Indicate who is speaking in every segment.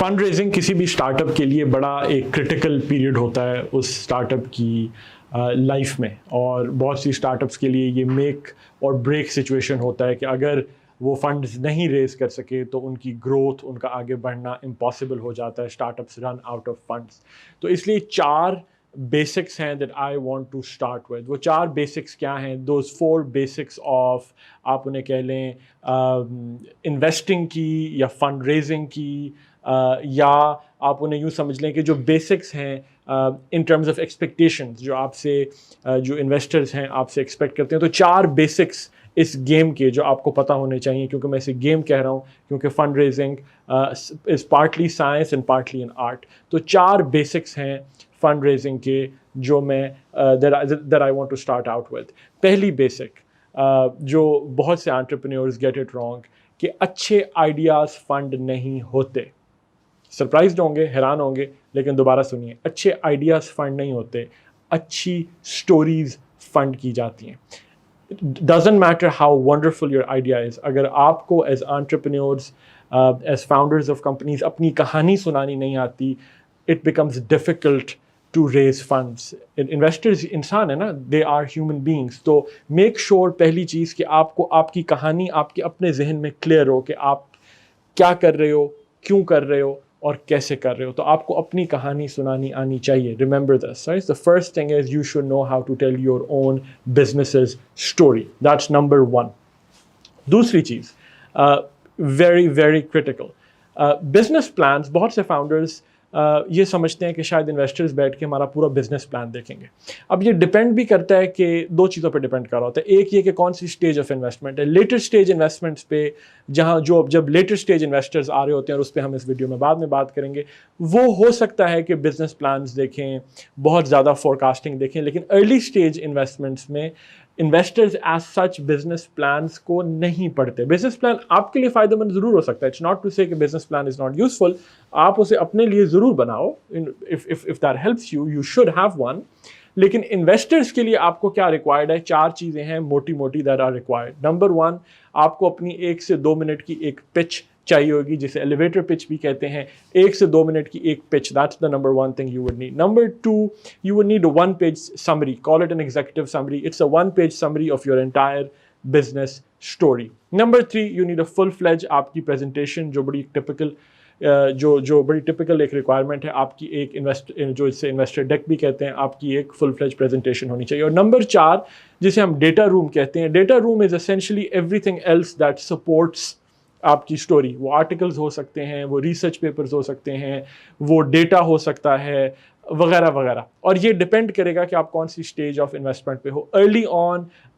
Speaker 1: Fund raising کسی بھی start up کے لیے بڑا ایک کرٹیکل پیریڈ ہوتا ہے اس اسٹارٹ اپ کی لائف میں، اور بہت سی اسٹارٹ اپس کے لیے یہ میک اور بریک سچویشن ہوتا ہے کہ اگر وہ فنڈز نہیں ریز کر سکے تو ان کی گروتھ، ان کا آگے بڑھنا امپاسبل ہو جاتا ہے، startups run out of funds. تو اس لیے 4 بیسکس ہیں that I want to start with. وہ 4 بیسکس کیا ہیں؟ دوز 4 بیسکس آف، آپ انہیں کہہ لیں انویسٹنگ کی یا فنڈ ریزنگ کی، یا آپ انہیں یوں سمجھ لیں کہ جو بیسکس ہیں ان ٹرمز آف ایکسپیکٹیشنز، جو آپ سے جو انویسٹرز ہیں آپ سے ایکسپیکٹ کرتے ہیں. تو 4 بیسکس اس گیم کے جو آپ کو پتہ ہونے چاہیے، کیونکہ میں اسے گیم کہہ رہا ہوں کیونکہ fund raising is partly science and partly an art. تو 4 بیسکس ہیں فنڈ ریزنگ کے جو میں that I want to start out with. پہلی بیسک جو بہت سے انٹرپرینیورز گیٹ اٹ رانگ، کہ اچھے آئیڈیاز فنڈ نہیں ہوتے. سرپرائزڈ ہوں گے، حیران ہوں گے، لیکن دوبارہ سنیے، اچھے آئیڈیاز فنڈ نہیں ہوتے، اچھی سٹوریز فنڈ کی جاتی ہیں. Doesn't matter how wonderful your idea is, اگر آپ کو as entrepreneurs, as founders of companies اپنی کہانی سنانی نہیں آتی، it becomes difficult to raise funds. Investors انسان ہے نا، دے آر ہیومن بینگس. تو میک شور پہلی چیز کہ آپ کو آپ کی کہانی آپ کے اپنے ذہن میں کلیئر ہو کہ آپ کیا کر رہے ہو، کیوں کر رہے ہو اور کیسے کر رہے ہو. تو آپ کو اپنی کہانی سنانی آنی چاہیے. Remember this, right? The first thing is you should know how to tell your own business's story. That's number 1. دوسری چیز very very critical، business plans. بہت سے فاؤنڈرز یہ سمجھتے ہیں کہ شاید انویسٹرز بیٹھ کے ہمارا پورا بزنس پلان دیکھیں گے. اب یہ ڈپینڈ بھی کرتا ہے کہ 2 چیزوں پہ ڈپینڈ کر رہا ہوتا ہے. ایک یہ کہ کون سی اسٹیج آف انویسٹمنٹ ہے. لیٹر اسٹیج انویسٹمنٹس پہ، جہاں جب لیٹر اسٹیج انویسٹرز آ رہے ہوتے ہیں، اور اس پہ ہم اس ویڈیو میں بعد میں بات کریں گے، وہ ہو سکتا ہے کہ بزنس پلانس دیکھیں، بہت زیادہ فور کاسٹنگ دیکھیں. لیکن ارلی اسٹیج انویسٹمنٹس میں investors as such business plans کو نہیں پڑھتے. بزنس پلان آپ کے لیے فائدہ مند ضرور ہو سکتا ہے. اٹس ناٹ ٹو سے کہ business plan is not useful. آپ اسے اپنے لیے ضرور بناؤ. if that helps you, you should have one. لیکن انویسٹرز کے لیے آپ کو کیا ریکوائرڈ ہے؟ 4 چیزیں ہیں موٹی موٹی دیٹ آر ریکوائرڈ. نمبر 1، آپ کو اپنی 1 سے 2 منٹ کی ایک پچ چاہیے ہوگی، جسے ایلیویٹر پچ بھی کہتے ہیں. 1 سے 2 منٹ کی ایک pitch, that's the number 1 thing you would need. Number 2, you would need a 1-page summary. Call it an executive summary. It's a 1-page summary of your entire business story. Number 3, you need a full-fledged آپ کی presentation، جو بڑی typical جو بڑی typical ایک requirement ہے آپ کی، ایک جو اسے انویسٹر ڈیک بھی کہتے ہیں، آپ کی ایک فل فلیج پریزنٹیشن ہونی چاہیے. اور نمبر 4، جسے ہم ڈیٹا روم کہتے ہیں. Data room is essentially everything else that supports آپ کی اسٹوری. وہ آرٹیکلز ہو سکتے ہیں، وہ ریسرچ پیپرز ہو سکتے ہیں، وہ ڈیٹا ہو سکتا ہے، وغیرہ وغیرہ. اور یہ ڈپینڈ کرے گا کہ آپ کون سی اسٹیج آف انویسٹمنٹ پہ ہو.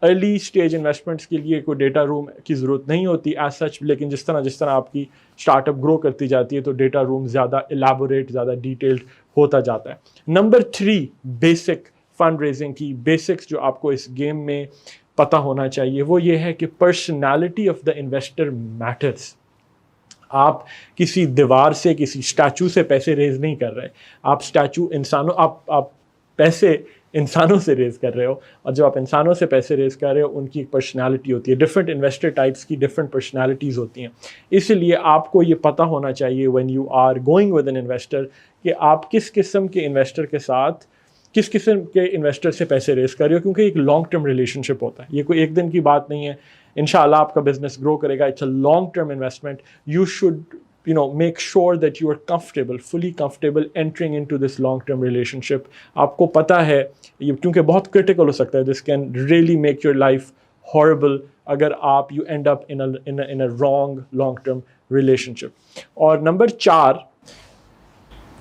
Speaker 1: ارلی اسٹیج انویسٹمنٹس کے لیے کوئی ڈیٹا روم کی ضرورت نہیں ہوتی ایز سچ، لیکن جس طرح آپ کی اسٹارٹ اپ گرو کرتی جاتی ہے تو ڈیٹا روم زیادہ ایلیبوریٹ، زیادہ ڈیٹیلڈ ہوتا جاتا ہے. نمبر 3، بیسک فنڈ ریزنگ کی بیسکس جو آپ کو اس گیم میں پتہ ہونا چاہیے، وہ یہ ہے کہ personality of the investor matters. آپ کسی دیوار سے، کسی اسٹیچو سے پیسے ریز نہیں کر رہے. آپ پیسے انسانوں سے ریز کر رہے ہو، اور جب آپ انسانوں سے پیسے ریز کر رہے ہو، ان کی ایک پرسنالٹی ہوتی ہے. ڈفرینٹ انویسٹر ٹائپس کی ڈفرینٹ پرسنالٹیز ہوتی ہیں. اس لیے آپ کو یہ پتہ ہونا چاہیے when you are going with an investor کہ آپ کس قسم کے انویسٹر کے ساتھ، کس قسم کے انویسٹر سے پیسے ریز کر رہے ہو، کیونکہ ایک لانگ ٹرم ریلیشن شپ ہوتا ہے. یہ کوئی ایک دن کی بات نہیں ہے. انشاءاللہ آپ کا بزنس گرو کرے گا. It's a long term investment. You should make sure that you are comfortable, fully comfortable entering into this long term relationship. آپ کو پتہ ہے یہ کیونکہ بہت critical ہو سکتا ہے. This can really make your life horrible اگر آپ you end up in a wrong long term relationship. اور نمبر 4،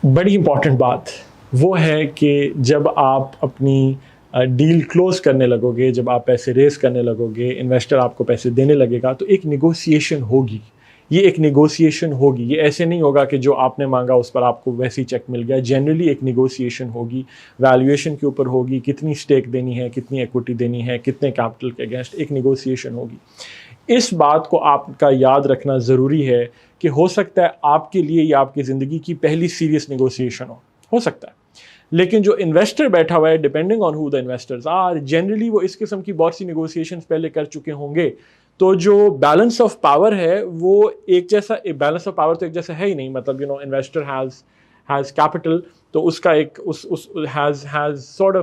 Speaker 1: بڑی امپورٹنٹ بات وہ ہے کہ جب آپ اپنی ڈیل کلوز کرنے لگو گے، جب آپ پیسے ریز کرنے لگو گے، انویسٹر آپ کو پیسے دینے لگے گا، تو ایک نیگوسیشن ہوگی. یہ ایک نیگوسیشن ہوگی. یہ ایسے نہیں ہوگا کہ جو آپ نے مانگا اس پر آپ کو ویسے ہی چیک مل گیا. جنرلی ایک نیگوسیشن ہوگی، ویلیویشن کے اوپر ہوگی، کتنی اسٹیک دینی ہے، کتنی ایکوٹی دینی ہے، کتنے کیپٹل کے اگینسٹ، ایک نیگوسیشن ہوگی. اس بات کو آپ کا یاد رکھنا ضروری ہے کہ ہو سکتا ہے آپ کے لیے یہ آپ کی زندگی کی پہلی سیریس نیگوسیشن ہو سکتا ہے. لیکن جو انویسٹر بیٹھا ہوا ہے، depending on who the investors are, generally وہ اس قسم کی بہت سی نیگوسیشنز پہلے کر چکے ہوں گے. تو جو بیلنس آف پاور ہے وہ ایک جیسا، بیلنس آف پاور تو ایک جیسا ہے ہی نہیں. مطلب انویسٹر ہیز کیپٹل, تو اس کا ایک has sort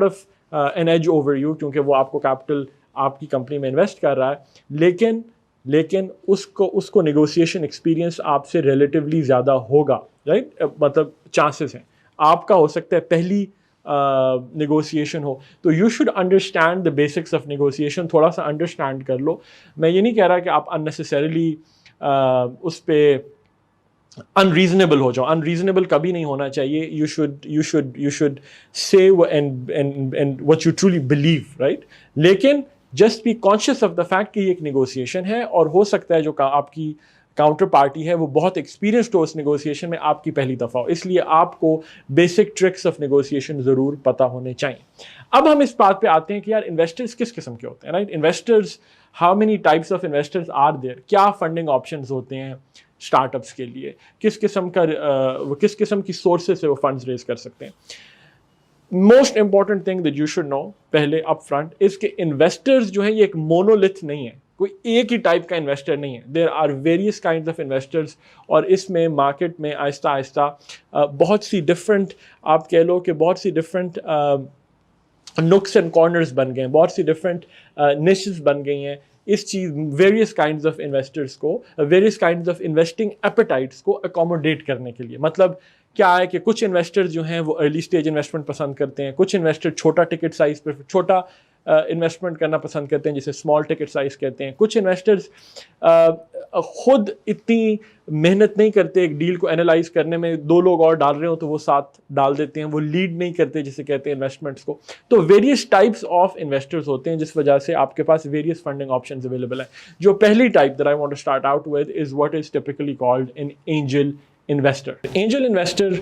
Speaker 1: of an edge over you, کیونکہ وہ آپ کو کیپٹل آپ کی کمپنی میں انویسٹ کر رہا ہے. لیکن اس کو نیگوسیشن ایکسپیرینس آپ سے ریلیٹیولی زیادہ ہوگا, رائٹ. مطلب چانسز ہیں آپ کا ہو سکتا ہے پہلی نیگوسیشن ہو, تو you should understand the basics of negotiation. تھوڑا سا انڈرسٹینڈ کر لو. میں یہ نہیں کہہ رہا کہ آپ اننیسیسریلی اس پہ انریزنیبل ہو جاؤ. انریزنیبل کبھی نہیں ہونا چاہیے. You should say and what you truly believe, right. لیکن just be conscious of the fact کہ یہ ایک نیگوسیشن ہے, اور ہو سکتا ہے جو آپ کی کاؤنٹر پارٹی ہے وہ بہت ایکسپیرینسڈ ہو اس نیگوسیشن میں, آپ کی پہلی دفعہ ہو, اس لیے آپ کو بیسک ٹرکس آف نیگوسیشن ضرور پتہ ہونے چاہیے. اب ہم اس بات پہ آتے ہیں کہ یار انویسٹرز کس قسم کے ہوتے ہیں, right. Investors, how many types of investors are there, کیا فنڈنگ آپشنز ہوتے ہیں اسٹارٹ اپس کے لیے, کس قسم کی سورسز سے وہ فنڈز ریز کر سکتے ہیں. Most important thing that you should know پہلے اپ فرنٹ از کہ انویسٹرز جو ہیں یہ ایک مونولتھ نہیں ہے, کوئی ایک ہی ٹائپ کا انویسٹر نہیں ہے. There are various kinds of investors, اور اس میں مارکیٹ میں آہستہ آہستہ بہت سی ڈفرینٹ, آپ کہہ لو کہ بہت سی ڈفرینٹ نکس اینڈ کارنرز بن گئے ہیں, بہت سی ڈفرینٹ نشز بن گئی ہیں اس چیز, ویریس کائنڈز آف انویسٹرز کو, various kinds of investing appetites کو اکوموڈیٹ کرنے کے لیے. مطلب کیا ہے کہ کچھ انویسٹر جو ہیں وہ ارلی سٹیج انویسٹمنٹ پسند کرتے ہیں, کچھ انویسٹر چھوٹا ٹکٹ سائز پہ چھوٹا انویسٹمنٹ کرنا پسند کرتے ہیں جسے اسمال ٹکٹ سائز کہتے ہیں. کچھ انویسٹرز خود اتنی محنت نہیں کرتے ایک ڈیل کو انالائز کرنے میں, 2 لوگ اور ڈال رہے ہوں تو وہ ساتھ ڈال دیتے ہیں, وہ لیڈ نہیں کرتے جسے کہتے ہیں انویسٹمنٹس کو. تو ویریس ٹائپس آف انویسٹرز ہوتے ہیں جس وجہ سے آپ کے پاس ویریس فنڈنگ آپشنز اویلیبل ہیں. جو پہلی type that I want to start out with is what is typically called an angel investor. Angel investor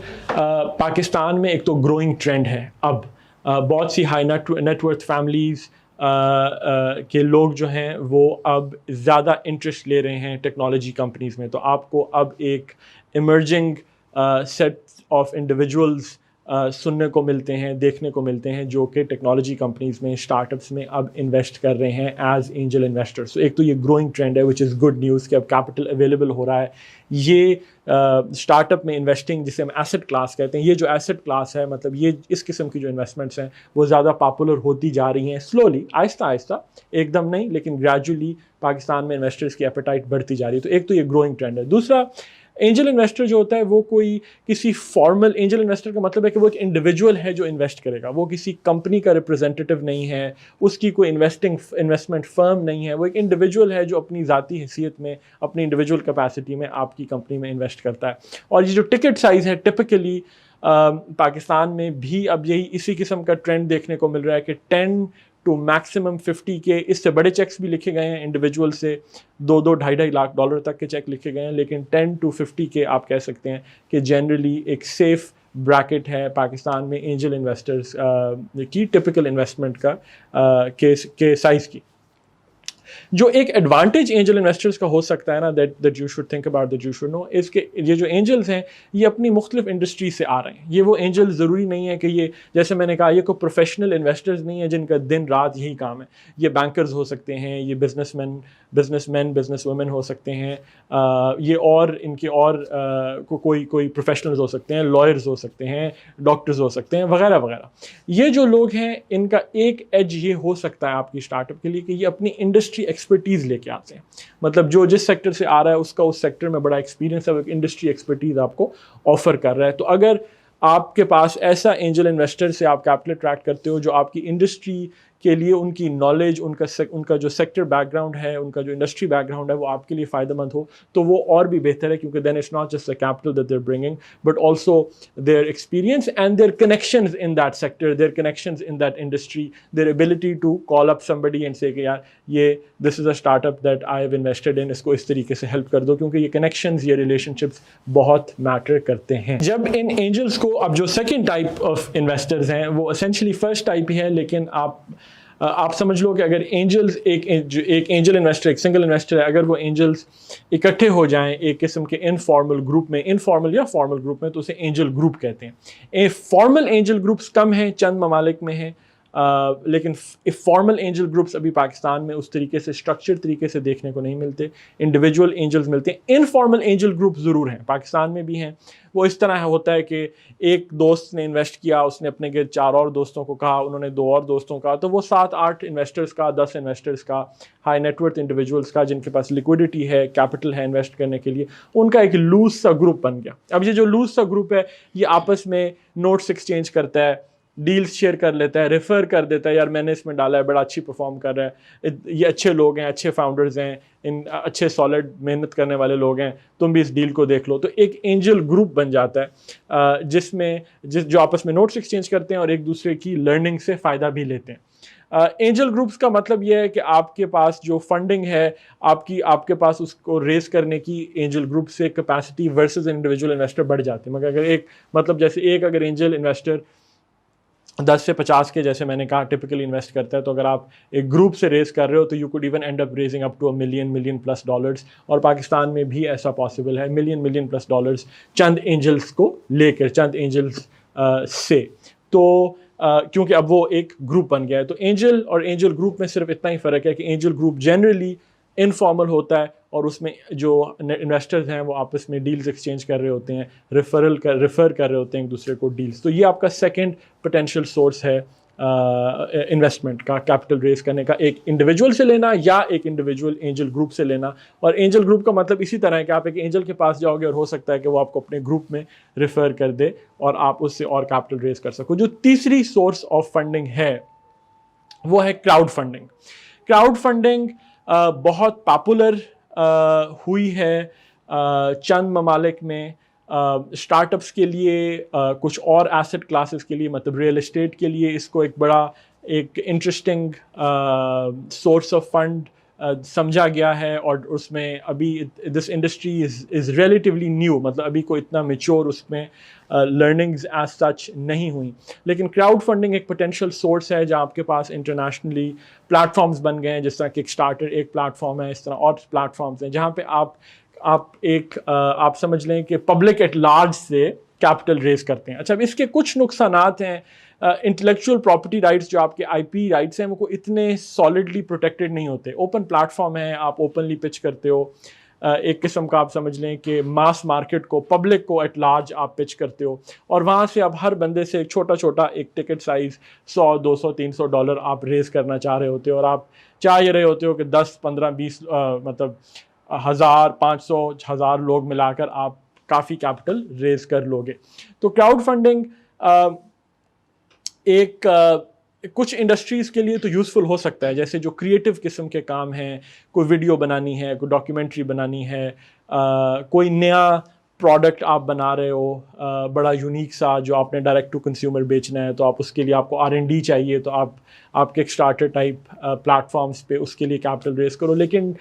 Speaker 1: Pakistan میں ایک تو گروئنگ ٹرینڈ ہے. اب بہت سی ہائی نیٹ ورتھ فیملیز کے لوگ جو ہیں وہ اب زیادہ انٹرسٹ لے رہے ہیں ٹیکنالوجی کمپنیز میں. تو آپ کو اب ایک ایمرجنگ سیٹ آف انڈیویجولز سننے کو ملتے ہیں, دیکھنے کو ملتے ہیں, جو کہ ٹیکنالوجی کمپنیز میں, اسٹارٹ اپس میں اب انویسٹ کر رہے ہیں ایز اینجل انویسٹرس. تو ایک تو یہ گروئنگ ٹرینڈ ہے وچ از گڈ نیوز کہ اب کیپٹل اویلیبل ہو رہا ہے. یہ اسٹارٹ اپ میں انویسٹنگ جسے ہم ایسٹ کلاس کہتے ہیں, یہ جو ایسٹ کلاس ہے, مطلب یہ اس قسم کی جو انویسٹمنٹس ہیں وہ زیادہ پاپولر ہوتی جا رہی ہیں, سلولی, آہستہ آہستہ, ایک دم نہیں لیکن گریجولی پاکستان میں انویسٹرز کی ایپیٹائٹ بڑھتی جا رہی ہے. تو ایک تو یہ گروئنگ ٹرینڈ ہے. دوسرا, اینجل انویسٹر جو ہوتا ہے وہ کوئی کسی فارمل, اینجل انویسٹر کا مطلب ہے کہ وہ ایک انڈیویجول ہے جو انویسٹ کرے گا, وہ کسی کمپنی کا ریپرزینٹیو نہیں ہے, اس کی کوئی انویسٹمنٹ فرم نہیں ہے, وہ ایک انڈیویجول ہے جو اپنی ذاتی حیثیت میں, اپنی انڈیویجول کیپیسٹی میں آپ کی کمپنی میں انویسٹ کرتا ہے. اور یہ جو ٹکٹ سائز ہے ٹپکلی پاکستان میں بھی اب یہی اسی قسم کا ٹرینڈ دیکھنے کو مل رہا ہے کہ 10 ٹو میکسیمم 50 کے, اس سے بڑے چیکس بھی لکھے گئے ہیں انڈیویجول سے, 2-2.5 لاکھ ڈالر تک کے چیک لکھے گئے ہیں, لیکن 10 ٹو 50 کے آپ کہہ سکتے ہیں کہ جنرلی ایک سیف بریکٹ ہے پاکستان میں اینجل انویسٹرز کی ٹپیکل انویسٹمنٹ کا کے سائز کی. جو ایک ایڈوانٹیج اینجل انویسٹرز کا ہو سکتا ہے نا, that you should think about, that you should know, اس کہ یہ جو اینجلز ہیں یہ اپنی مختلف انڈسٹری سے آ رہے ہیں. یہ وہ اینجل ضروری نہیں ہے کہ یہ, جیسے میں نے کہا, یہ کوئی پروفیشنل انویسٹرز نہیں ہیں جن کا دن رات یہی کام ہے. یہ بینکرز ہو سکتے ہیں, یہ بزنس وومن ہو سکتے ہیں, یہ اور ان کے اور کوئی پروفیشنلز ہو سکتے ہیں, لائرز ہو سکتے ہیں, ڈاکٹرز ہو سکتے ہیں, وغیرہ وغیرہ. یہ جو لوگ ہیں ان کا ایک ایج یہ ہو سکتا ہے آپ کی اسٹارٹ اپ کے لیے کہ یہ اپنی انڈسٹری ایکسپرٹیز لے کے آتے ہیں. مطلب جو جس سیکٹر سے آ رہا ہے اس کا اس سیکٹر میں بڑا ایکسپیرینس ہے, ایک انڈسٹری ایکسپرٹیز آپ کو آفر کر رہا ہے. تو اگر آپ کے پاس ایسا اینجل انویسٹر سے آپ کیپٹل اٹریکٹ کرتے ہو جو آپ کی انڈسٹری کے لیے ان کی نالج, ان کا جو سیکٹر بیک گراؤنڈ ہے, ان کا جو انڈسٹری بیک گراؤنڈ ہے وہ آپ کے لیے فائدہ مند ہو, تو وہ اور بھی بہتر ہے, کیونکہ then it's not just the capital that they are bringing but also their experience and their connections in that sector, their connections in that industry, their ability to call up somebody and say کہ یار یہ this is a startup that I have invested in, اس کو اس طریقے سے help کر دو, کیونکہ یہ کنیکشنز, یہ ریلیشن شپس بہت میٹر کرتے ہیں. جب ان اینجلس کو, اب جو سیکنڈ ٹائپ آف انویسٹرز ہیں وہ اسینشلی فرسٹ ٹائپ ہی ہے, لیکن آپ سمجھ لو کہ اگر اینجلز ایک اینجل انویسٹر, ایک سنگل انویسٹر ہے, اگر وہ اینجلز اکٹھے ہو جائیں ایک قسم کے انفارمل گروپ میں, انفارمل یا فارمل گروپ میں, تو اسے اینجل گروپ کہتے ہیں. فارمل اینجل گروپس کم ہیں, چند ممالک میں ہیں, لیکن فارمل اینجل گروپس ابھی پاکستان میں اس طریقے سے اسٹرکچر طریقے سے دیکھنے کو نہیں ملتے. انڈیویجول اینجلز ملتے ہیں. انفارمل اینجل گروپ ضرور ہیں, پاکستان میں بھی ہیں. وہ اس طرح ہوتا ہے کہ ایک دوست نے انویسٹ کیا, اس نے اپنے گرد 4 اور دوستوں کو کہا, انہوں نے 2 اور دوستوں کا, تو وہ 7-8 انویسٹرز کا, 10 انویسٹرز کا, ہائی نیٹ ورتھ انڈیویجولس کا جن کے پاس لیکوڈیٹی ہے, کیپٹل ہے انویسٹ کرنے کے لیے, ان کا ایک لوز سا گروپ بن گیا. اب یہ جو لوز سا گروپ ہے یہ آپس میں نوٹس ایکسچینج کرتا ہے, ڈیلز شیئر کر لیتا ہے, ریفر کر دیتا ہے, یار میں نے اس میں ڈالا ہے, بڑا اچھی پرفارم کر رہا ہے, یہ اچھے لوگ ہیں, اچھے فاؤنڈرز ہیں, ان اچھے سالڈ محنت کرنے والے لوگ ہیں, تم بھی اس ڈیل کو دیکھ لو. تو ایک اینجل گروپ بن جاتا ہے جس میں جو آپس میں نوٹس ایکسچینج کرتے ہیں اور ایک دوسرے کی لرننگ سے فائدہ بھی لیتے ہیں. اینجل گروپس کا مطلب یہ ہے کہ آپ کے پاس جو فنڈنگ ہے آپ کے پاس اس کو ریز کرنے کی اینجل گروپ سے کیپیسٹی ورسز انڈیویجول انویسٹر بڑھ جاتی ہے. مگر اگر ایک اگر اینجل انویسٹر 10 سے 50 کے جیسے میں نے کہا ٹپکلی انویسٹ کرتا ہے, تو اگر آپ ایک گروپ سے ریز کر رہے ہو تو you could even end up raising up to million plus dollars, اور پاکستان میں بھی ایسا پاسبل ہے, ملین پلس ڈالرز چند اینجلس کو لے کر, چند اینجلس سے. تو کیونکہ اب وہ ایک گروپ بن گیا ہے. تو اینجل اور اینجل گروپ میں صرف اتنا ہی فرق ہے کہ اینجل گروپ جنرلی انفارمل ہوتا ہے اور اس میں جو انویسٹرز ہیں وہ آپس میں ڈیلز ایکسچینج کر رہے ہوتے ہیں, ریفر کر رہے ہوتے ہیں ایک دوسرے کو ڈیلز. تو یہ آپ کا سیکنڈ پوٹینشیل سورس ہے انویسٹمنٹ کا, کیپٹل ریز کرنے کا, ایک انڈیویجول سے لینا یا ایک انڈیویجول اینجل گروپ سے لینا. اور اینجل گروپ کا مطلب اسی طرح ہے کہ آپ ایک اینجل کے پاس جاؤ گے اور ہو سکتا ہے کہ وہ آپ کو اپنے گروپ میں ریفر کر دے اور آپ اس سے اور کیپٹل ریز کر سکو. جو تیسری سورس آف فنڈنگ ہے وہ ہے کراؤڈ فنڈنگ. کراؤڈ فنڈنگ بہت پاپولر ہوئی ہے چند ممالک میں اسٹارٹ اپس کے لیے, کچھ اور ایسٹ کلاسز کے لیے, مطلب ریئل اسٹیٹ کے لیے اس کو ایک بڑا ایک انٹرسٹنگ سورس آف فنڈ سمجھا گیا ہے. اور اس میں ابھی this industry is relatively new, مطلب ابھی کوئی اتنا میچور اس میں لرننگز ایز سچ نہیں ہوئیں. لیکن کراؤڈ فنڈنگ ایک پوٹینشیل سورس ہے جہاں آپ کے پاس انٹرنیشنلی پلیٹ فارمز بن گئے ہیں, جس طرح کک اسٹارٹر ایک پلیٹ فارم ہے, اس طرح اور پلیٹ فارمز ہیں جہاں پہ آپ سمجھ لیں کہ پبلک ایٹ لارج سے کیپٹل ریز کرتے ہیں. اچھا, اب اس کے کچھ نقصانات ہیں. انٹلیکچوئل پراپرٹی رائٹس جو آپ کے آئی پی رائٹس ہیں وہ کو اتنے سالڈلی پروٹیکٹڈ نہیں ہوتے. اوپن پلیٹ فارم ہے, آپ اوپنلی پچ کرتے ہو, ایک قسم کا آپ سمجھ لیں کہ ماس مارکیٹ کو, پبلک کو ایٹ لارج آپ پچ کرتے ہو, اور وہاں سے اب ہر بندے سے ایک چھوٹا ایک ٹکٹ سائز $100, $200, $300 آپ ریز کرنا چاہ رہے ہوتے ہو, اور آپ چاہ یہ رہے ہوتے ہو کہ 10, 15, 20 مطلب 1000, 500, 1000 لوگ ملا کر آپ کافی کیپٹل ریز کر لو گے. تو کراؤڈ فنڈنگ ایک کچھ انڈسٹریز کے لیے تو یوزفل ہو سکتا ہے, جیسے جو کریٹو قسم کے کام ہیں, کوئی ویڈیو بنانی ہے, کوئی ڈاکیومنٹری بنانی ہے, کوئی نیا پروڈکٹ آپ بنا رہے ہو بڑا یونیک سا جو آپ نے ڈائریکٹ ٹو کنزیومر بیچنا ہے, تو آپ اس کے لیے آپ کو R&D چاہیے, تو آپ کے ایک اسٹارٹر ٹائپ پلیٹ فارمس پہ اس کے لیے کیپٹل ریز کرو. لیکن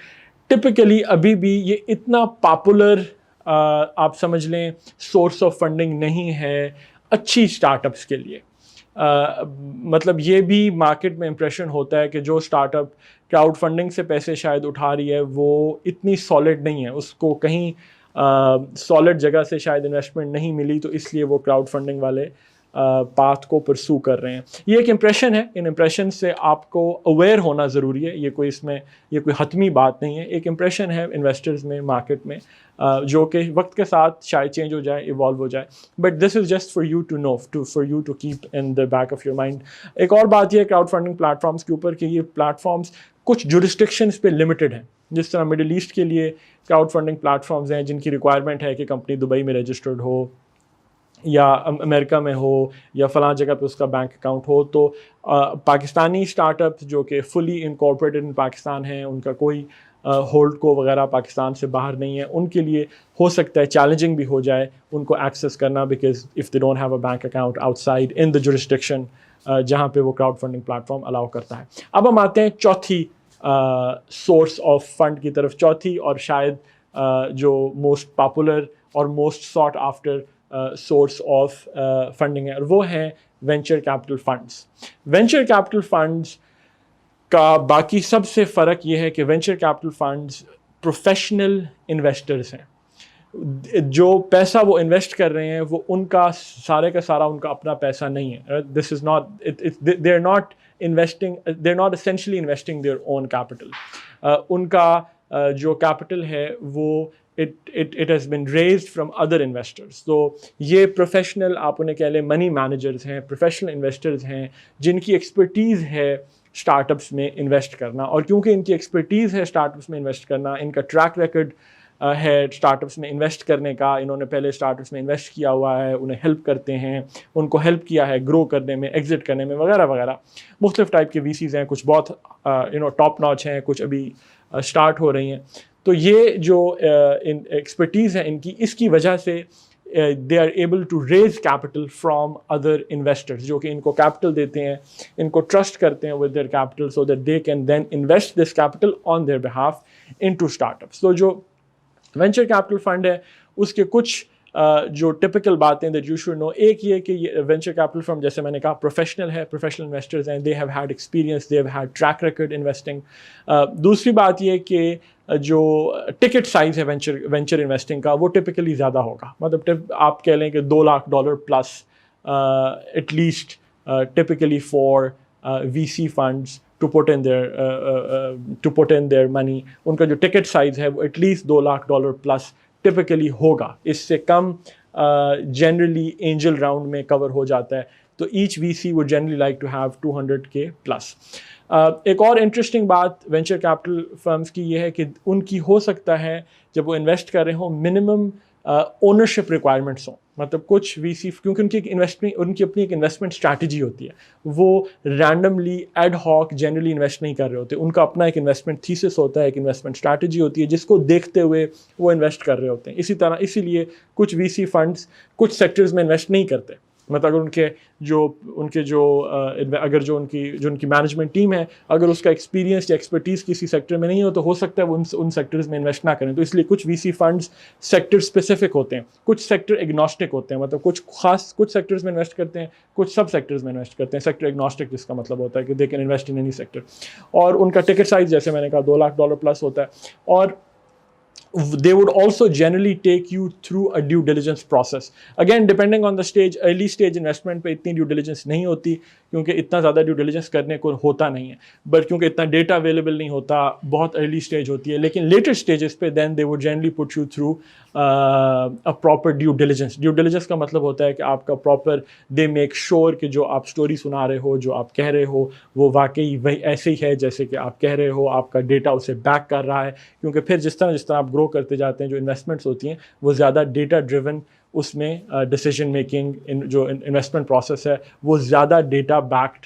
Speaker 1: ٹپکلی ابھی بھی یہ اتنا پاپولر آپ سمجھ لیں سورس آف فنڈنگ نہیں ہے اچھی اسٹارٹ اپس کے لیے. مطلب یہ بھی مارکیٹ میں امپریشن ہوتا ہے کہ جو اسٹارٹ اپ کراؤڈ فنڈنگ سے پیسے شاید اٹھا رہی ہے وہ اتنی سالڈ نہیں ہے, اس کو کہیں سالڈ جگہ سے شاید انویسٹمنٹ نہیں ملی, تو اس لیے وہ کراؤڈ فنڈنگ والے پاتھ کو پرسو کر رہے ہیں. یہ ایک امپریشن ہے, ان امپریشن سے آپ کو اویئر ہونا ضروری ہے. یہ کوئی حتمی بات نہیں ہے, ایک امپریشن ہے انویسٹرز میں, مارکیٹ میں, جو کہ وقت کے ساتھ شاید چینج ہو جائے, ایوالو ہو جائے, but this is just for you to know, for you to keep in the back of your mind. ایک اور بات یہ ہے کراؤڈ فنڈنگ پلیٹ فارمس کے اوپر کہ یہ پلیٹ فارمس کچھ جورسڈکشنز پہ لمیٹڈ ہیں. جس طرح مڈل ایسٹ کے لیے کراؤڈ فنڈنگ پلیٹ فارمز ہیں جن کی ریکوائرمنٹ ہے کہ کمپنی دبئی میں رجسٹرڈ ہو یا امریکہ میں ہو یا فلاں جگہ پہ اس کا بینک اکاؤنٹ ہو. تو پاکستانی اسٹارٹ اپس جو کہ فلی انکارپوریٹڈ ان پاکستان ہیں, ان کا کوئی ہولڈ کو وغیرہ پاکستان سے باہر نہیں ہے, ان کے لیے ہو سکتا ہے چیلنجنگ بھی ہو جائے ان کو ایکسیس کرنا, because if they don't have a bank account out side in the jurisdiction جہاں پہ وہ کراؤڈ فنڈنگ پلیٹ فارم الاؤ کرتا ہے. اب ہم آتے ہیں چوتھی سورس آف فنڈ کی طرف, چوتھی اور شاید جو موسٹ پاپولر اور most sought after source of funding ہے, اور وہ ہیں venture capital funds. Venture capital funds کا باقی سب سے فرق یہ ہے کہ venture capital funds professional investors ہیں. جو پیسہ وہ انویسٹ کر رہے ہیں وہ ان کا سارے کا سارا ان کا اپنا پیسہ نہیں ہے. This is not, they are not investing, they're not essentially investing their own capital. ان کا جو کیپٹل ہے وہ it has been raised from other investors. تو یہ پروفیشنل آپ انہیں کہہ لیں منی مینیجرز ہیں, پروفیشنل انویسٹرز ہیں جن کی ایکسپرٹیز ہے اسٹارٹ اپس میں انویسٹ کرنا, اور کیونکہ ان کی ایکسپرٹیز ہے اسٹارٹ اپس میں انویسٹ کرنا, ان کا ٹریک ریکارڈ ہے اسٹارٹ اپس میں انویسٹ کرنے کا, انہوں نے پہلے اسٹارٹ اپس میں انویسٹ کیا ہوا ہے, انہیں ہیلپ کرتے ہیں, ان کو ہیلپ کیا ہے گرو کرنے میں, ایگزٹ کرنے میں, وغیرہ وغیرہ. مختلف ٹائپ کے وی سیز ہیں, کچھ بہت ٹاپ ناچ ہیں, کچھ ابھی اسٹارٹ ہو رہی ہیں. تو یہ جو ایکسپرٹیز ہے ان کی, اس کی وجہ سے they are able to raise capital from other investors جو کہ ان کو کیپٹل دیتے ہیں, ان کو ٹرسٹ کرتے ہیں with their capital so that they can then invest this capital on their behalf into startups. تو جو وینچر کیپٹل فنڈ ہے اس کے کچھ جو ٹپکل باتیں that you should know, ایک یہ کہ یہ وینچر کیپٹل فرم جیسے میں نے کہا پروفیشنل ہے, پروفیشنل انویسٹرز ہیں, they have had experience, they have had track record investing. دوسری بات یہ کہ جو ٹکٹ سائز ہے وینچر انویسٹنگ کا وہ ٹپکلی زیادہ ہوگا, مطلب آپ کہہ لیں کہ $2 lakh plus at least typically for V C funds to put in their money. ان کا جو ٹکٹ سائز ہے وہ at least $2 lakh plus typically ہوگا, اس سے کم جنرلی اینجل راؤنڈ میں کور ہو جاتا ہے. تو each V C would generally like to have 200K plus. ایک اور انٹرسٹنگ بات وینچر کیپٹل فرمز کی یہ ہے کہ ان کی ہو سکتا ہے جب وہ انویسٹ کر رہے ہوں منیمم اونرشپ ریکوائرمنٹس ہوں, مطلب کچھ وی سی کیونکہ ان کی اپنی ایک انویسٹمنٹ اسٹریٹجی ہوتی ہے, وہ randomly ad hoc generally invest نہیں کر رہے ہوتے, ان کا اپنا ایک انویسٹمنٹ تھیسس ہوتا ہے, ایک انویسٹمنٹ اسٹریٹجی ہوتی ہے جس کو دیکھتے ہوئے وہ انویسٹ کر رہے ہوتے ہیں. اسی لیے کچھ وی سی فنڈس کچھ سیکٹرز میں انویسٹ نہیں کرتے, مطلب اگر ان کی مینجمنٹ ٹیم ہے اگر اس کا ایکسپیرینس یا ایکسپرٹیز کسی سیکٹر میں نہیں ہو تو ہو سکتا ہے وہ ان سیکٹرز میں انویسٹ نہ کریں. تو اس لیے کچھ وی سی فنڈز سیکٹر اسپیسیفک ہوتے ہیں, کچھ سیکٹر ایگنوسٹک ہوتے ہیں, مطلب کچھ سیکٹرز میں انویسٹ کرتے ہیں, کچھ سب سیکٹرز میں انویسٹ کرتے ہیں. سیکٹر ایگنوسٹک جس کا مطلب ہوتا ہے کہ they can invest in any sector, اور ان کا ٹکٹ سائز جیسے میں نے کہا $2 لاکھ پلس ہوتا ہے. اور they would also generally take you through a due diligence process. Again, depending on the stage, early stage investment پہ اتنی ڈیو ڈیلیجنس نہیں ہوتی کیونکہ اتنا زیادہ ڈیو ڈیلیجنس کرنے کو ہوتا نہیں ہے, بٹ کیونکہ اتنا ڈیٹا اویلیبل نہیں ہوتا, بہت ارلی اسٹیج ہوتی ہے. لیکن لیٹر اسٹیجز پہ then they would generally put you through a proper due diligence. Due diligence کا مطلب ہوتا ہے کہ آپ کا پراپر they make sure کہ جو آپ اسٹوری سنا رہے ہو, جو آپ کہہ رہے ہو وہ واقعی وہی ایسے ہی ہے جیسے کہ آپ کہہ رہے ہو, آپ کا ڈیٹا اسے بیک کر رہا ہے. کیونکہ پھر جس طرح آپ گرو کرتے جاتے ہیں جو انویسٹمنٹس ہوتی ہیں وہ زیادہ ڈیٹا ڈریون, اس میں ڈیسیجن میکنگ جو انویسٹمنٹ پروسیس ہے وہ زیادہ ڈیٹا بیکڈ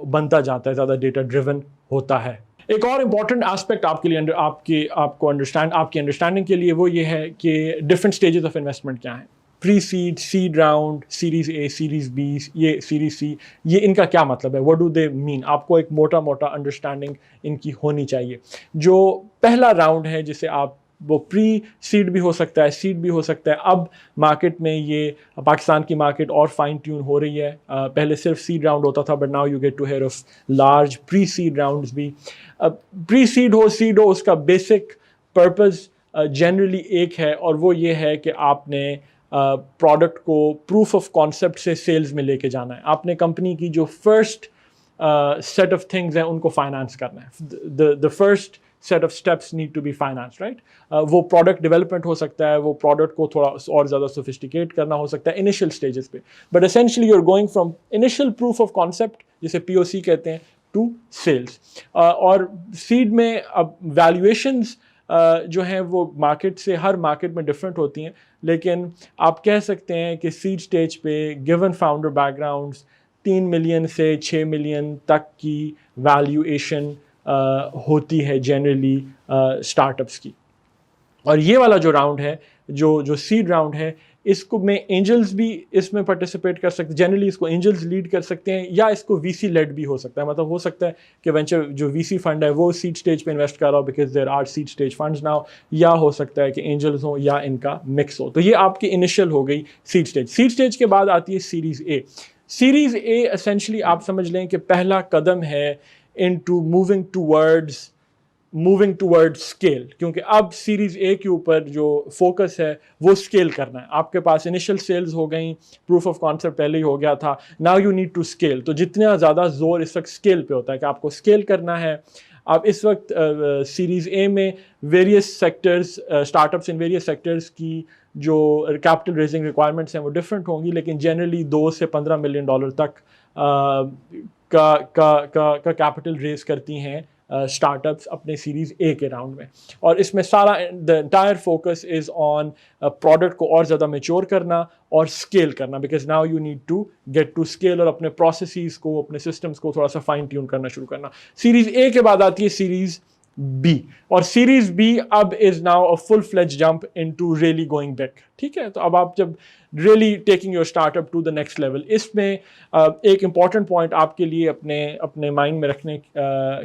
Speaker 1: بنتا جاتا ہے, زیادہ ڈیٹا ڈریون ہوتا ہے. ایک اور امپورٹنٹ اسپیکٹ آپ کے لیے آپ کی انڈرسٹینڈنگ کے لیے وہ یہ ہے کہ ڈفرینٹ اسٹیجز آف انویسٹمنٹ کیا ہیں. Pre seed, seed round, series A, series B, یہ سیریز سی, یہ ان کا کیا مطلب ہے, what do they mean. آپ کو ایک موٹا انڈرسٹینڈنگ ان کی ہونی چاہیے. جو پہلا راؤنڈ ہے جسے آپ وہ پری سیڈ بھی ہو سکتا ہے, سیڈ بھی ہو سکتا ہے. اب مارکیٹ میں یہ پاکستان کی مارکیٹ اور فائن ٹیون ہو رہی ہے, پہلے صرف سیڈ راؤنڈ ہوتا تھا, but now you get to hear of large pre seed rounds بھی. پری سیڈ ہو, سیڈ ہو, اس کا بیسک پرپز جنرلی ایک ہے, اور وہ یہ ہے کہ آپ نے پروڈکٹ کو پروف آف کانسیپٹ سے سیلز میں لے کے جانا ہے. آپ نے کمپنی کی جو فرسٹ سیٹ آف تھنگز ہیں ان کو فائنانس کرنا ہے. the first set of steps need to be financed, right? وہ پروڈکٹ ڈیولپمنٹ ہو سکتا ہے, وہ پروڈکٹ کو تھوڑا اور زیادہ سوفسٹیکیٹ کرنا ہو سکتا ہے انیشیل اسٹیجز پہ, but essentially you are going from initial proof of concept جسے POC کہتے ہیں ٹو سیلس. اور سیڈ میں اب ویلیویشنز جو ہیں وہ مارکیٹ سے ہر مارکیٹ میں ڈفرینٹ ہوتی ہیں, لیکن آپ کہہ سکتے ہیں کہ سیڈ اسٹیج پہ given founder back grounds 3 million سے 6 ملین تک کی ویلیویشن ہوتی ہے جنرلی اسٹارٹ اپس کی. اور یہ والا جو راؤنڈ ہے, جو سیڈ راؤنڈ ہے, اس کو میں اینجلز بھی اس میں پارٹیسپیٹ کر سکتے ہیں. جنرلی اس کو اینجلز لیڈ کر سکتے ہیں یا اس کو وی سی لیڈ بھی ہو سکتا ہے. مطلب ہو سکتا ہے کہ وینچر جو وی سی فنڈ ہے وہ سیڈ اسٹیج پہ انویسٹ کر رہا ہو because there are seed stage funds now, یا ہو سکتا ہے کہ اینجلز ہوں یا ان کا مکس ہو. تو یہ آپ کی انیشیل ہو گئی سیڈ اسٹیج. سیڈ اسٹیج کے بعد آتی ہے series A. Series a essentially آپ سمجھ لیں کہ پہلا قدم ہے into moving towards moving toward scale, کیونکہ اب سیریز اے کے اوپر جو فوکس ہے وہ اسکیل کرنا ہے. آپ کے پاس انیشیل سیلز ہو گئیں, پروف آف کانسیپٹ پہلے ہی ہو گیا تھا, now you need to scale. تو جتنا زیادہ زور اس وقت اسکیل پہ ہوتا ہے کہ آپ کو اسکیل کرنا ہے. اب اس وقت سیریز اے میں various sectors, start ups in various sectors کی جو کیپٹل ریزنگ ریکوائرمنٹس ہیں وہ ڈفرینٹ ہوں گی, لیکن جنرلی $2 سے $15 ملین تک کا کیپٹل ریز کرتی ہیں اسٹارٹ اپس اپنے سیریز اے کے راؤنڈ میں. اور اس میں سارا the entire focus is on product کو اور زیادہ میچور کرنا اور اسکیل کرنا, because now you need to get to scale, اور اپنے پروسیسز کو, اپنے سسٹمس کو تھوڑا سا فائن ٹیون کرنا شروع کرنا. سیریز اے کے بعد آتی ہے سیریز بی, اور سیریز بی اب is now a full fledge jump into really going big. ٹھیک ہے, تو اب آپ جب really taking your startup to the next level, اس میں ایک امپورٹنٹ پوائنٹ آپ کے لیے اپنے مائنڈ میں رکھنے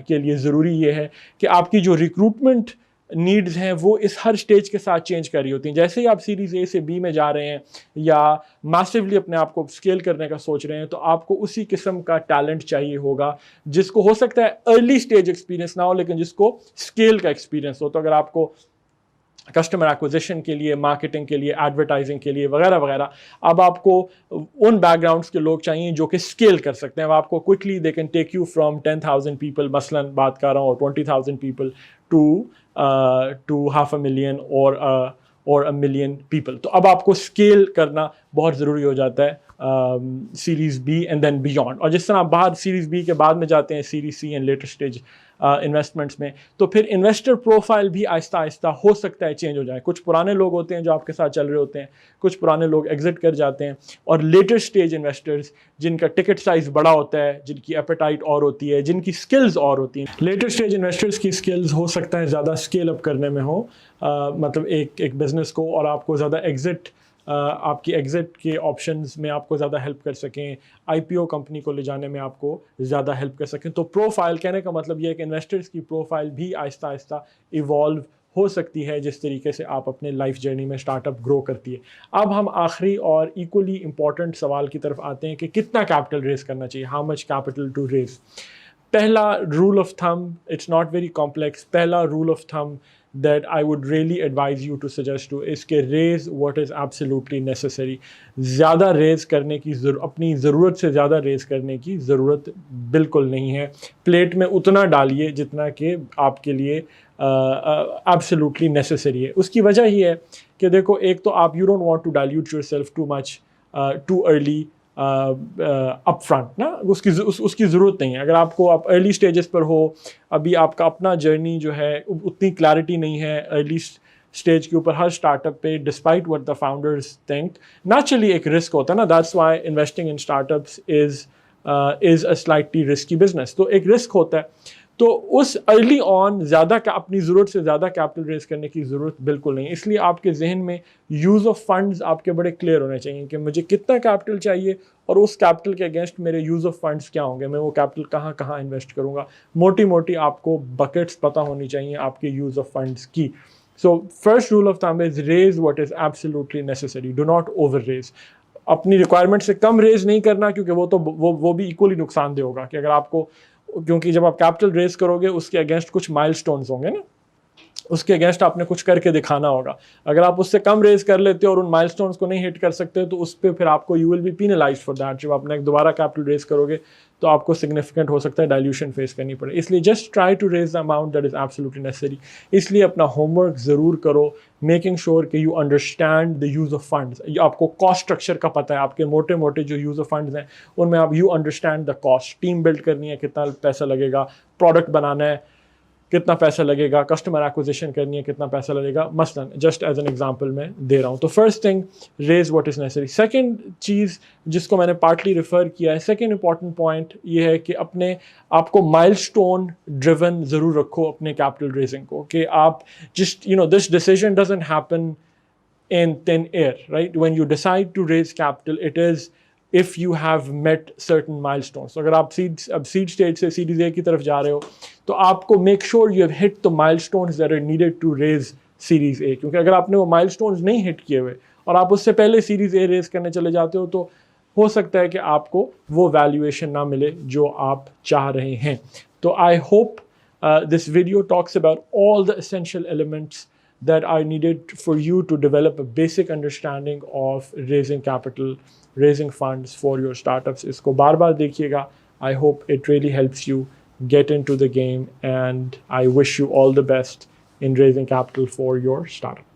Speaker 1: کے لیے ضروری یہ ہے کہ آپ کی جو ریکروٹمنٹ نیڈز ہیں وہ اس ہر سٹیج کے ساتھ چینج کر رہی ہوتی ہیں. جیسے ہی آپ سیریز اے سے بی میں جا رہے ہیں یا میسیولی اپنے آپ کو اسکیل کرنے کا سوچ رہے ہیں, تو آپ کو اسی قسم کا ٹیلنٹ چاہیے ہوگا جس کو ہو سکتا ہے ارلی سٹیج ایکسپیرینس نہ ہو, لیکن جس کو اسکیل کا ایکسپیرینس ہو. تو اگر آپ کو کسٹمر ایکوزیشن کے لیے, مارکیٹنگ کے لیے, ایڈورٹائزنگ کے لیے وغیرہ وغیرہ, اب آپ کو ان بیک گراؤنڈس کے لوگ چاہیے جو کہ اسکیل کر سکتے ہیں. آپ کو quickly they can take you from 10,000 people, مثلاً بات کر رہا ہوں, اور 20,000 پیپل to 500,000 اور 1 million پیپل. تو اب آپ کو اسکیل کرنا بہت ضروری ہو جاتا ہے series B and then beyond. اور جس طرح آپ باہر سیریز بی کے بعد میں جاتے ہیں series C and later stage investments میں, تو پھر انویسٹر پروفائل بھی آہستہ آہستہ ہو سکتا ہے چینج ہو جائے. کچھ پرانے لوگ ہوتے ہیں جو آپ کے ساتھ چل رہے ہوتے ہیں, کچھ پرانے لوگ ایگزٹ کر جاتے ہیں, اور لیٹر اسٹیج انویسٹرز جن کا ٹکٹ سائز بڑا ہوتا ہے, جن کی ایپیٹائٹ اور ہوتی ہے, جن کی اسکلز اور ہوتی ہیں. لیٹر اسٹیج انویسٹرز کی اسکلز ہو سکتا ہے زیادہ اسکیل اپ کرنے میں ہو, مطلب ایک بزنس کو, اور آپ کو زیادہ آپ کی ایگزٹ کے آپشنز میں آپ کو زیادہ ہیلپ کر سکیں, آئی پی او کمپنی کو لے جانے میں آپ کو زیادہ ہیلپ کر سکیں. تو پروفائل کہنے کا مطلب یہ ہے کہ انویسٹرز کی پروفائل بھی آہستہ آہستہ ایوالو ہو سکتی ہے جس طریقے سے آپ اپنے لائف جرنی میں اسٹارٹ اپ گرو کرتی ہے. اب ہم آخری اور ایکولی امپورٹنٹ سوال کی طرف آتے ہیں کہ کتنا کیپٹل ریز کرنا چاہیے, how much capital to raise. پہلا rule of thumb, it's not very complex, پہلا rule of thumb that I would really advise you to suggest to is کہ raise what is absolutely necessary. زیادہ raise کرنے کی اپنی ضرورت سے زیادہ ریز کرنے کی ضرورت بالکل نہیں ہے. پلیٹ میں اتنا ڈالیے جتنا کہ آپ کے لیے absolutely necessary ہے. اس کی وجہ یہ ہے کہ دیکھو, ایک تو آپ you don't want to dilute yourself too much too early up front نا, اس کی ضرورت نہیں ہے. اگر آپ کو آپ ارلی اسٹیجز پر ہو, ابھی آپ کا اپنا جرنی جو ہے اتنی کلیئرٹی نہیں ہے ارلی اسٹیج کے اوپر ہر اسٹارٹ اپ پہ, despite what the founders think, naturally ایک رسک ہوتا ہے نا. That's why investing in start ups is a slightly risky business. تو ایک رسک ہوتا ہے, تو اس ارلی آن زیادہ اپنی ضرورت سے زیادہ کیپٹل ریز کرنے کی ضرورت بالکل نہیں. اس لیے آپ کے ذہن میں یوز آف فنڈز آپ کے بڑے کلیئر ہونے چاہیے کہ مجھے کتنا کیپٹل چاہیے, اور اس کیپٹل کے اگینسٹ میرے یوز آف فنڈز کیا ہوں گے, میں وہ کیپٹل کہاں کہاں انویسٹ کروں گا. موٹی آپ کو بکٹس پتہ ہونی چاہیے آپ کے یوز آف فنڈز کی. So first rule of thumb is raise what is absolutely necessary, do not over raise. اپنی ریکوائرمنٹ سے کم ریز نہیں کرنا, کیونکہ وہ بھی ایکولی نقصان دہ ہوگا. کہ اگر آپ کو, کیونکہ جب آپ کیپٹل ریز کرو گے اس کے اگینسٹ کچھ مائل سٹونز ہوں گے نا, اس کے اگینسٹ آپ نے کچھ کر کے دکھانا ہوگا. اگر آپ اس سے کم ریز کر لیتے اور ان مائل سٹونز کو نہیں ہٹ کر سکتے تو اس پہ پھر آپ کو you will be penalized for that. جب آپ نے دوبارہ کیپٹل ریز کرو گے تو آپ کو سگنیفیکنٹ ہو سکتا ہے ڈائلیوشن فیس کرنی پڑے. اس لیے just try to raise the amount that is absolutely necessary. اس لیے اپنا ہوم ورک ضرور کرو, میکنگ شیور کہ you understand the use of funds. آپ کو کاسٹ اسٹرکچر کا پتہ ہے, آپ کے موٹے جو یوز آف فنڈز ہیں ان میں آپ you understand the cost. Team build کرنی ہے, کتنا پیسہ لگے گا, پروڈکٹ بنانا ہے کتنا پیسہ لگے گا, کسٹمر ایکوزیشن کرنی ہے کتنا پیسہ لگے گا, مثلا جسٹ ایز این ایگزامپل میں دے رہا ہوں. تو first thing, raise what is نیسری. Second چیز جس کو میں نے پارٹلی ریفر کیا ہے, سیکنڈ امپورٹنٹ پوائنٹ یہ ہے کہ آپ کو مائل اسٹون ڈریون ضرور رکھو اپنے کیپٹل ریزنگ کو, کہ آپ just this decision doesn't happen in thin air, right? When you decide to raise capital, it is if you have met certain milestones. So اگر آپ seed stage سے Series A کی طرف جا رہے ہو تو آپ کو make sure you have hit the milestones that are needed to raise Series A. کیونکہ اگر آپ نے وہ milestones نہیں hit کیے ہوئے اور آپ اس سے پہلے Series A raise کرنے چلے جاتے ہو تو ہو سکتا ہے کہ آپ کو وہ valuation نہ ملے جو آپ چاہ رہے ہیں. تو I hope This video talks about all the essential elements that are needed for you to develop a basic understanding of raising capital, raising funds for your startups. Isko baar baar dekhiega. I hope it really helps you get into the game, and I wish you all the best in raising capital for your startup.